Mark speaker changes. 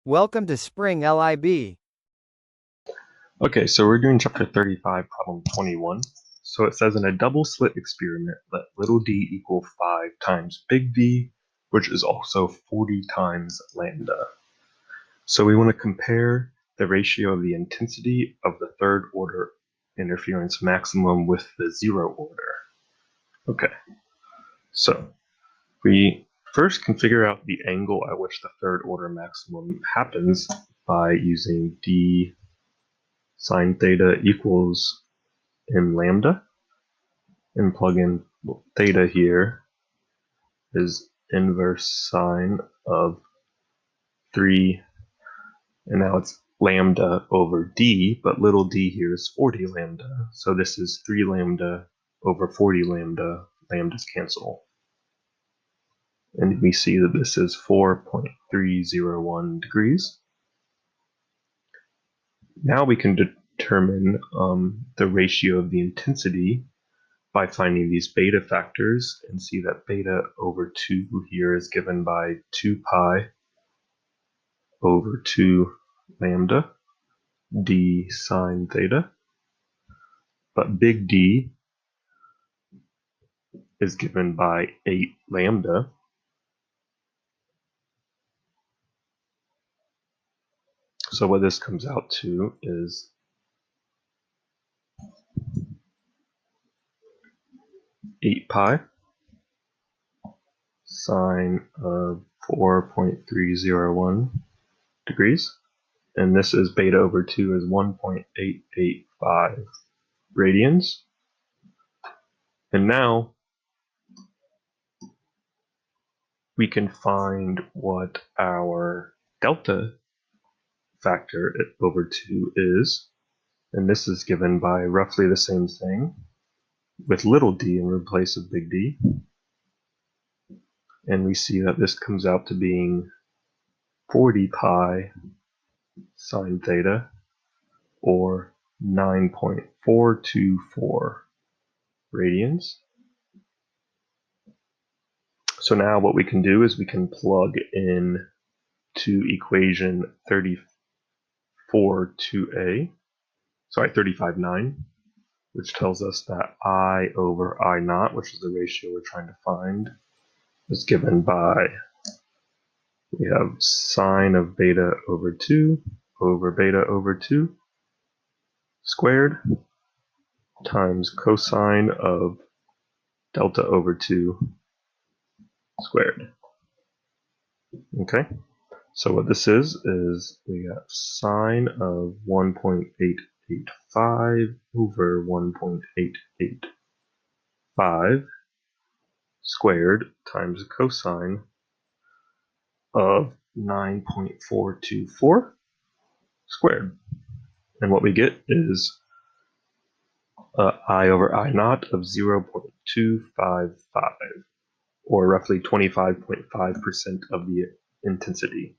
Speaker 1: Welcome to Spring LIB.
Speaker 2: Okay, so we're doing chapter 35, problem 21. So it says in a double slit experiment, let little d equal 5 times big D, which is also 40 times lambda. So we want to compare the ratio of the intensity of the third order interference maximum with the zero order. Okay, so we first can figure out the angle at which the third order maximum happens by using d sine theta equals m lambda, and plug in theta here is inverse sine of 3, and now it's lambda over d, but little d here is 40 lambda, so this is 3 lambda over 40 lambda, lambdas cancel. And we see that this is 4.301 degrees. Now we can determine the ratio of the intensity by finding these beta factors, and see that beta over 2 here is given by 2 pi over 2 lambda d sine theta, but big D is given by 8 lambda, so what this comes out to is 8 pi sine of 4.301 degrees, and this is beta over 2 is 1.885 radians. And now we can find what our delta factor over 2 is, and this is given by roughly the same thing with little d in place of big D. And we see that this comes out to being 40 pi sine theta, or 9.424 radians. So now what we can do is we can plug in to equation 35.9, which tells us that I over I naught, which is the ratio we're trying to find, is given by, we have sine of beta over 2 over beta over 2 squared times cosine of delta over 2 squared. Okay, so what this is we got sine of 1.885 over 1.885 squared times cosine of 9.424 squared. And what we get is I over I naught of 0.255, or roughly 25.5% of the intensity.